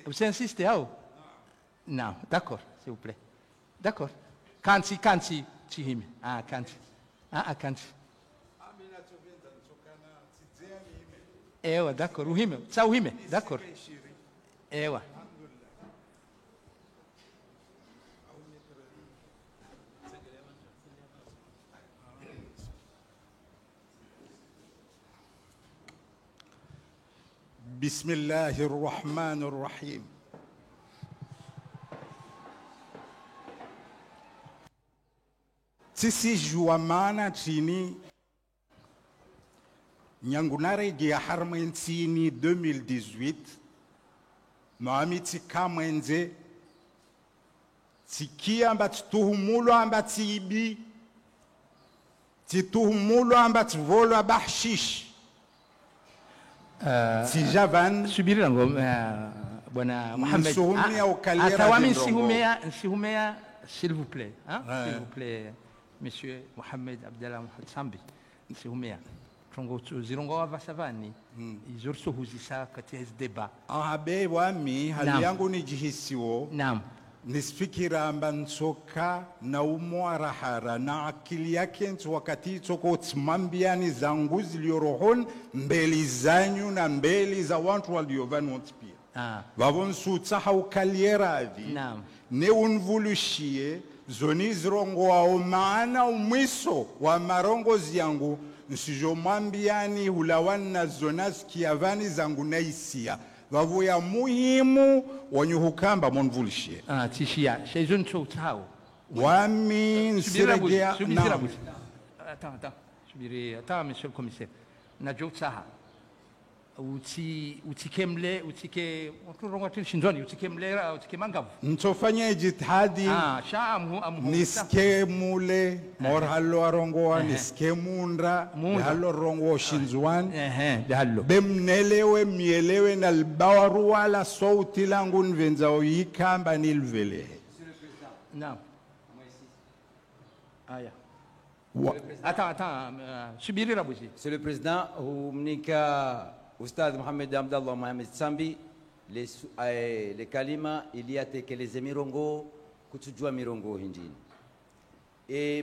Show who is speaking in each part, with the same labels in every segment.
Speaker 1: Vous insistez, ah, non, d'accord, s'il vous plaît. D'accord. Kanti, Chihime. Ah, Kanti. Ah, Kanti. Ewa, d'accord, Uhime. Ça, Uhime, d'accord. Ewa.
Speaker 2: بسم الله الرحمن الرحيم sisi juamana chini nyangunare gia harmensini 2018 maamiti kamwenze tikia amba tuhumulo amba tibi tituhumulo amba tvolo bahshish si javan
Speaker 1: subiri ngo bwana Mohamed atawami sihumea s'il vous plaît hein s'il vous plaît monsieur Mohamed Abdallah Mohamed Sambi sihumea tongo zirongo wa savani izorso huzisa kati ya deba
Speaker 2: ahabe wami hali yangu ni jihisiwo
Speaker 1: naam
Speaker 2: nisfikira amba nsoka na umwarahara na akili yake ntu wakati toko tmambiani zangu ziliorohon mbeli zanyu na mbeli za watu waliovani wontipia vavonsu tsaha ukaliera avi ne unvulushie zoni zirongo wao maana umwiso wa marongozi yangu nsijo mambiani hulawan na zonas kiavani zangu naisia vavu ya muhimu wanyuhukamba monvulishie
Speaker 1: tishia shezun chao
Speaker 2: wami nsirejea
Speaker 1: attends subiri attends monsieur le commissaire na jotsaha utikemle utike uturonga tishinzoni utikemlera utikemangavu
Speaker 2: ntofanya jitihadi niske mule morhallo arongoa niske mundra hallo rongo shinzwan
Speaker 1: hallo
Speaker 2: bemnelewe mielewe na albawaru wala sauti langu nvenza oyikamba nilvele
Speaker 1: naam aya attends subiri rabuzi
Speaker 3: c'est le président umnika Oustad Mohamed Abdallah Mohamed Sambi, les kalima il y a tekeleze mirongo kutujua mirongo hinjini.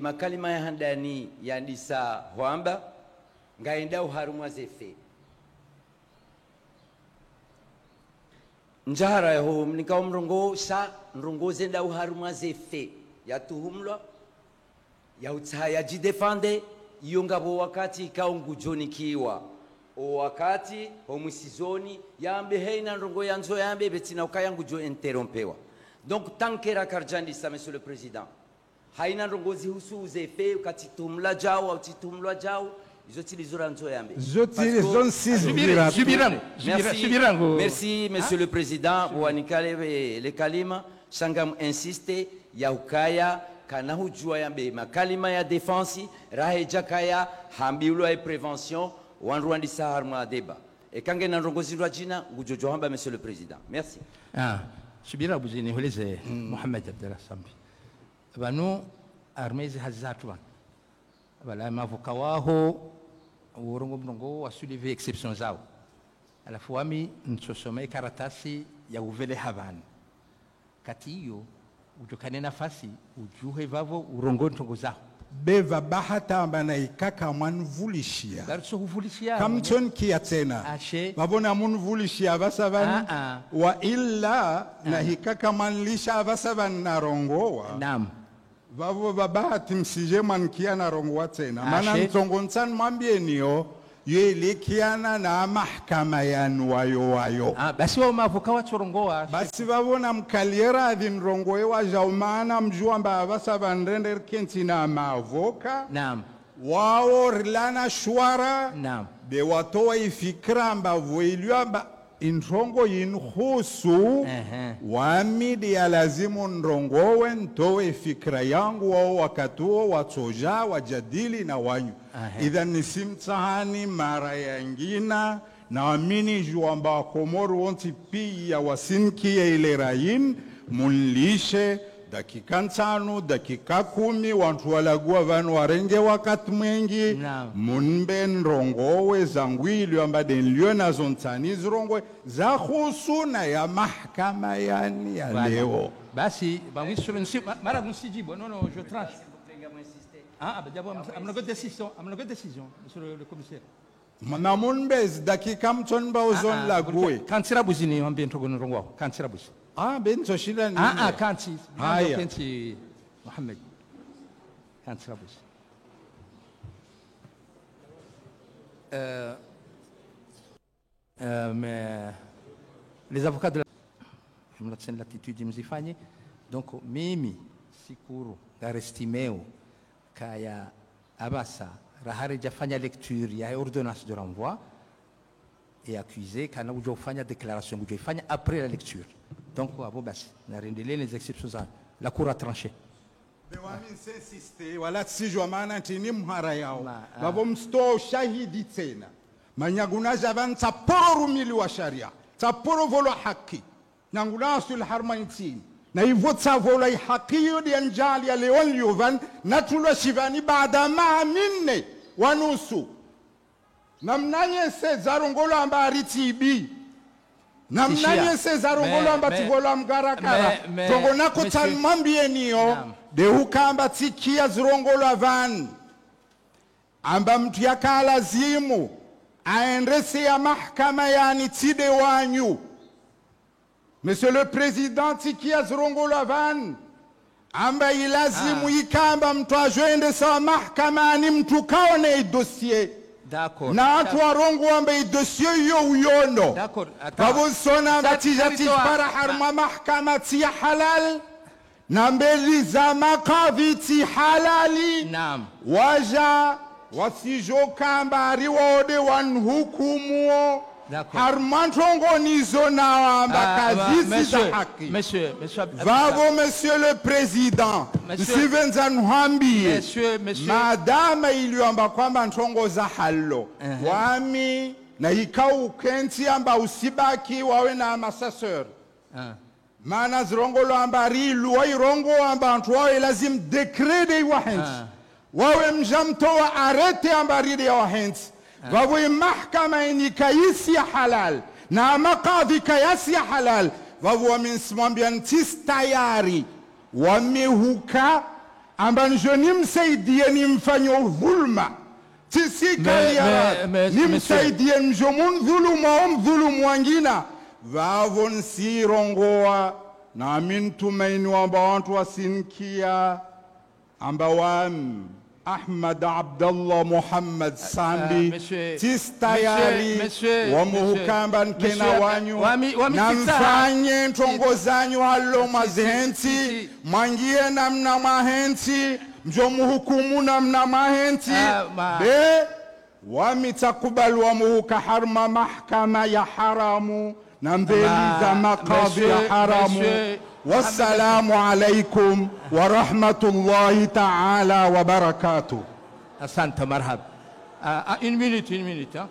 Speaker 3: Makalima ya handani ya nisa huamba ngaenda uharumwa zefe. Njahara ya huu mnika umrongo sa nrongo zenda uharumwa zefe ya tuhumlwa ya utaya jidefande yongabo wakati kaungujoni kiwa o wakati homusizoni yambe heina rongo yanzo yambe betina ukayangu jo interrompewa donc tankera karjandisa monsieur le président haina rongo zihusu zefe ukati tumla jao au titumlwa jao izotili zoranzo yambe
Speaker 2: zotili
Speaker 1: subirango
Speaker 3: merci monsieur le président wanikale le kalima sangam insiste ya ukaya kana hujua yambe makalima ya défense rahe jakaya hambiulo ya prévention wanruandi saharma deba et kange na rongozi rwa jina ngujojo hamba monsieur le président merci
Speaker 1: subira buzini holeze Mohamed Abdallah Sambi banu armezi hazatu bala mavuka waho urongo mrongo wasulive exception zao alafu wami nsosome karatasi ya uvele habani kati hiyo ujokane nafasi ujuhe vavo urongo ntongo zao
Speaker 2: beva bahata ambana ikaka manvulishia
Speaker 1: garso huvulishia
Speaker 2: kamton kia tena babona munvulishia basaban wa illa na hikaka manlisha basaban narongoa
Speaker 1: naam
Speaker 2: babo babahati msije mankia narongoa tena maana ntongonsan mambienio yelikiana na mahkama yanwayo
Speaker 1: basi wao mavuka wachorongoa
Speaker 2: basi babona mkaliera adinrongoe wa jaumana mjua mba basa bandrender kenti na mavoka
Speaker 1: naam
Speaker 2: wao rilana shwara
Speaker 1: naam
Speaker 2: be watoa ifikra mba voilua mba inrongo inhusu wamidi ya lazimu nrongowe ntowe fikra yangu wao wakatuo watoja wajadili na wanyu idha nisimtahani mara yangina na amini juamba wakomoru wonti pia wasinki ya ile rayin munlishe dakika 5 dakika 10 wantu walagua vanu warenge wakati mwengi
Speaker 1: Naam.
Speaker 2: munbe nrongowe zangwili ambade nilio nazo ntani zirongwe za khusuna ya mahkama yani ya
Speaker 1: Voilà.
Speaker 2: leo.
Speaker 1: Basi, mara msijibu. Non, non, je tranche. Ah, d'abord, I'm not décision, monsieur le commissaire.
Speaker 2: Na munbe dakika mtonba uzon lagwe.
Speaker 1: Kansira buzini wambie ntogo nrongo wao. Kansira buzi.
Speaker 2: Benzo shida ni.
Speaker 1: Kansi.
Speaker 2: Haya.
Speaker 1: Kansi Mohamed. Kansira buzi. Mais les avocats de la latitude mzifanye. Donc mimi sikuru garestimeo kaya abasa rahari jafanya lecture ya ordonnance de renvoi et accusé kana ujofanya déclaration ujofanya après la lecture. Donc abo basi na rendelee les exceptions la cour a tranché.
Speaker 2: Bewami insiste wala sijwa maana tini mhara yao.
Speaker 1: Ma-
Speaker 2: Babo msto shahidi tena. Manyaguna jaban taporo mili wa sharia. Taporo volo haki. Nanguna sul harmaitini. Na hivyo tsavola haki yodi anjali ya leon yovan na tulwa shivani baada maa minne wanusu. Namnanye se zarongolo amba aritibi. Namnanye se zarongolo amba tivola mgarakara. Tongo nako tanmambie niyo. De hukamba tikia zirongolo avan. Amba mtu yaka lazimu. Aendrese ya mahkama yani tide wanyu. Monsieur le Président, tikia zirongolo avan. Amba ilazimu ikamba mtu ajoende sawa mahkama ni mtu kaone dossier.
Speaker 1: D'accord.
Speaker 2: Na watu warongo amba dossier yo uyono.
Speaker 1: D'accord.
Speaker 2: Babo sona batija
Speaker 1: territoire-
Speaker 2: tijbara harma mahkama tia halal. Na mbeli za makadhi ti halali.
Speaker 1: Naam.
Speaker 2: Waja wasijo kamba riwode wanhukumuo.
Speaker 1: D'accord.
Speaker 2: Harmantongo nizo na wamba kazizi za haki.
Speaker 1: Monsieur.
Speaker 2: Vavo, Monsieur le Président,
Speaker 1: Monsieur-
Speaker 2: Msivenza Nhambie,
Speaker 1: Monsieur.
Speaker 2: madama iliyoamba kwamba ntongo za halo wami na ikau kenti amba usibaki wawe na masaseur maana zirongolo amba rilu wa irongo amba antu wawe lazim dekrede wahensi wawe mjamto wa arete amba ride ya wahensi vavo mahkama ini kaisi ya halal na makadhi kayasi ya halal vavo waminsimwambia ntis tayari wamehuka amba njoni msaidie nimfanye dhulma tisi kaliara nimsaidie njomun dhuluma o mdhulumu wangina vavo nsirongoa na mintumaini wamba wantu wasinkia amba wam Ahmad Abdallah Muhammad Sambi tistayari wamuhukamba nkena wanyu na mfanye ntongo zanyu halo mazihenti mwangie namna mahenti mjomuhukumu namna mahenti be wamitakubali wamuhuka harma mahkama ya haramu na mbeli za makadhi ya haramu. والسلام عليكم ورحمة الله تعالى وبركاته.
Speaker 1: Asante, marhab. Une minute. Hein.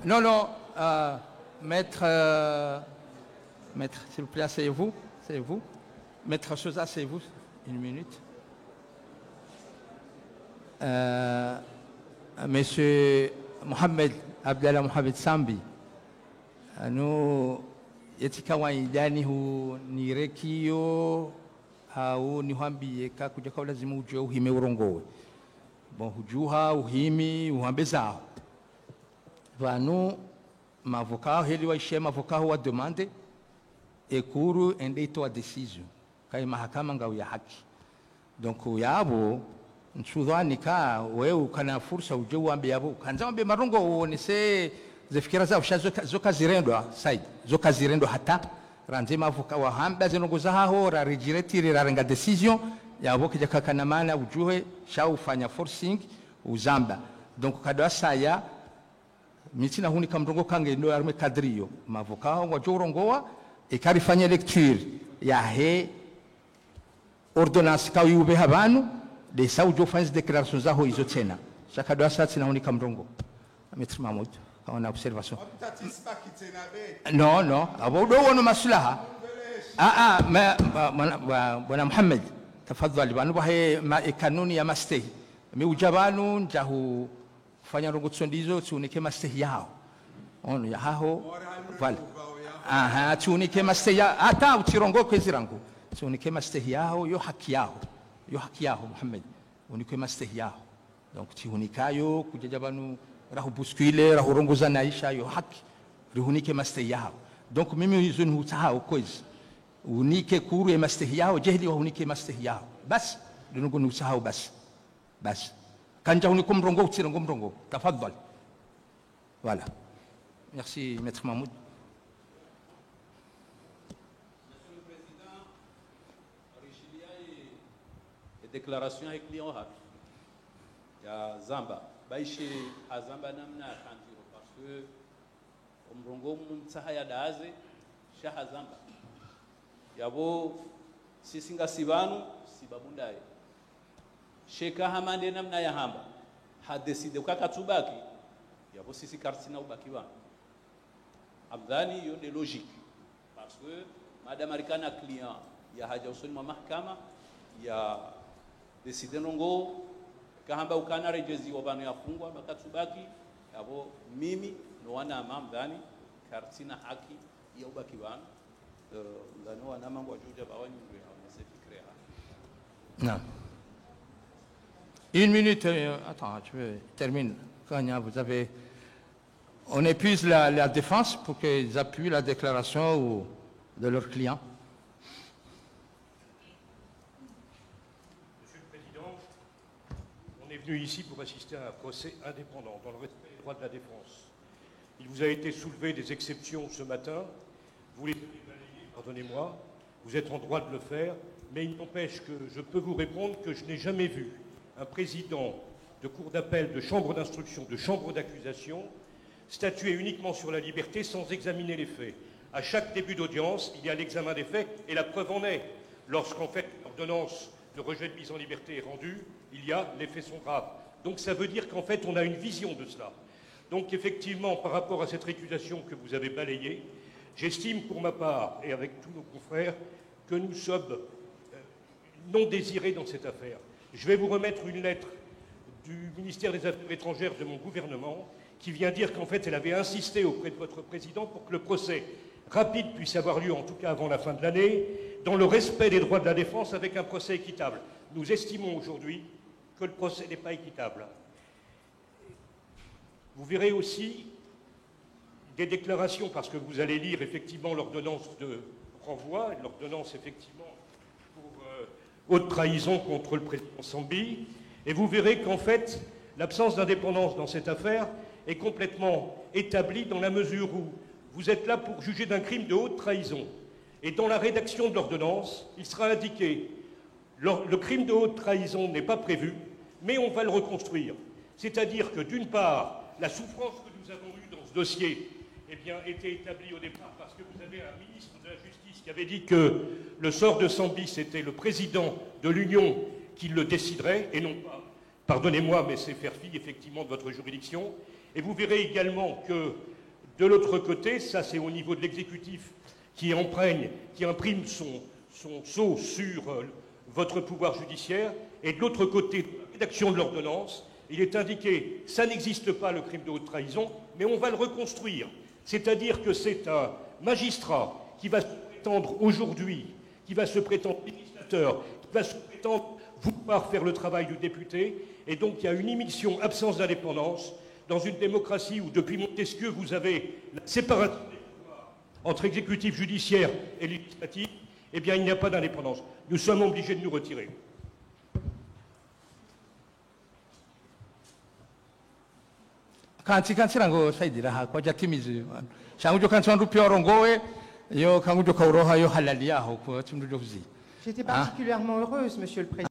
Speaker 1: Non, maître, s'il vous plaît, asseyez-vous. Maître Souza, asseyez-vous. Une minute. Monsieur Mohamed, Abdallah Mohamed Sambi, nous, yetika waidani hu nirekio au niwambie kakuja kwa lazima ujue uhime urongowe bon hujuha uhimi uhambe zao vanu mavoka heli waishe mavoka wa demande ekuru ende itoa decision kai mahakama ngao ya haki donc yabo nsudhani ka wewe kana fursa uje uambe yabo kanza ambe marongo uonese zefikira zao zoka zirendwa said zoka zirendwa hata ranze mavuka wa hamba zinongoza haho ra regiretire ra renga decision ya boke jakakana mana ujuhe shau fanya forcing uzamba donc kadwa saya mitina huni kamrongo kange ndo arme kadrio mavuka wa jorongoa ikarifanya lecture ya he ordonnance ka yube habanu de sa ujo fanya declaration zaho izo tena shakadwa sa tina huni kamrongo Maître Mahmoud on a observation. Non, abo do wono maslaha. Mais bwana Muhammad tafadhali banu bahe kanuni ya mastehi mi ujabanu njahu fanya rongo tsondizo tunike mastehi yao ono ya haho vale aha tunike mastehi ya hata utirongo kwezirangu tunike mastehi yao yo haki yao Muhammad unike mastehi yao donc tihunikayo kujajabanu rahu buskile rahu rongoza naisha yo haki rihunike mastehi yao donc mimi yuzun hutahao kwezi unike kuru ya mastehi yao jehli wa unike mastehi yao bas dunungu nusahau bas kanja unikum mrongo utirongo mrongo tafadhal voilà merci maître Mahmoud.
Speaker 4: Monsieur le Président, Richilia et déclaration avec client ya Zamba baishi azamba namna kantiro parce que umrongo mumtsaha ya daze shaha Zamba yabo sisi ngasibanu sibabundaye sheka hamande namna ya hamba hadeside ukakatubaki yabo sisi kartina ubaki wa abdani yo de logique parce que madame arikana client ya haja usoni mwa mahakama ya deside nongo kahamba ukana rejezi wabanu yafungwa bakatubaki yabo mimi no wana mamdani kartina haki ya ubaki wanu
Speaker 1: Non. Une minute, attends, je termine. Vous avez, on épuise la défense pour qu'ils appuient la déclaration de leurs clients.
Speaker 5: Monsieur le Président, on est venu ici pour assister à un procès indépendant dans le respect des droits de la défense. Il vous a été soulevé des exceptions ce matin. Vous les pardonnez-moi, vous êtes en droit de le faire, mais il n'empêche que je peux vous répondre que je n'ai jamais vu un président de cour d'appel, de chambre d'instruction, de chambre d'accusation statuer uniquement sur la liberté sans examiner les faits. À chaque début d'audience, il y a l'examen des faits et la preuve en est. Lorsqu'en fait l'ordonnance de rejet de mise en liberté est rendue, il y a les faits sont graves. Donc ça veut dire qu'en fait on a une vision de cela. Donc effectivement, par rapport à cette récusation que vous avez balayée, j'estime pour ma part, et avec tous nos confrères, que nous sommes non désirés dans cette affaire. Je vais vous remettre une lettre du ministère des Affaires étrangères de mon gouvernement qui vient dire qu'en fait elle avait insisté auprès de votre président pour que le procès rapide puisse avoir lieu, en tout cas avant la fin de l'année, dans le respect des droits de la défense avec un procès équitable. Nous estimons aujourd'hui que le procès n'est pas équitable. Vous verrez aussi des déclarations, parce que vous allez lire effectivement l'ordonnance de renvoi, l'ordonnance effectivement pour haute trahison contre le président Sambi, et vous verrez qu'en fait, l'absence d'indépendance dans cette affaire est complètement établie dans la mesure où vous êtes là pour juger d'un crime de haute trahison. Et dans la rédaction de l'ordonnance, il sera indiqué le crime de haute trahison n'est pas prévu, mais on va le reconstruire. C'est-à-dire que d'une part, la souffrance que nous avons eue dans ce dossier eh bien, était établie au départ parce que vous avez un ministre de la Justice qui avait dit que le sort de Sambi, c'était le président de l'Union qui le déciderait, et non pas, pardonnez-moi, mais c'est faire fi effectivement de votre juridiction. Et vous verrez également que de l'autre côté, ça c'est au niveau de l'exécutif qui imprime son sceau sur votre pouvoir judiciaire, et de l'autre côté, la rédaction de l'ordonnance, il est indiqué, ça n'existe pas le crime de haute trahison, mais on va le reconstruire. C'est-à-dire que c'est un magistrat qui va se prétendre aujourd'hui, qui va se prétendre législateur, qui va se prétendre vouloir faire le travail du député, et donc il y a une immixtion, absence d'indépendance, dans une démocratie où depuis Montesquieu vous avez la séparation des pouvoirs entre exécutif, judiciaire et législatif, eh bien il n'y a pas d'indépendance. Nous sommes obligés de nous retirer.
Speaker 1: Kanti rango saidira ha kwa jatimizi shangujo kanti wandu pia rongowe yo kangujo kauroha yo halalia ho kwa tumdujo kuzi.
Speaker 6: J'étais particulièrement heureuse, Monsieur le Président.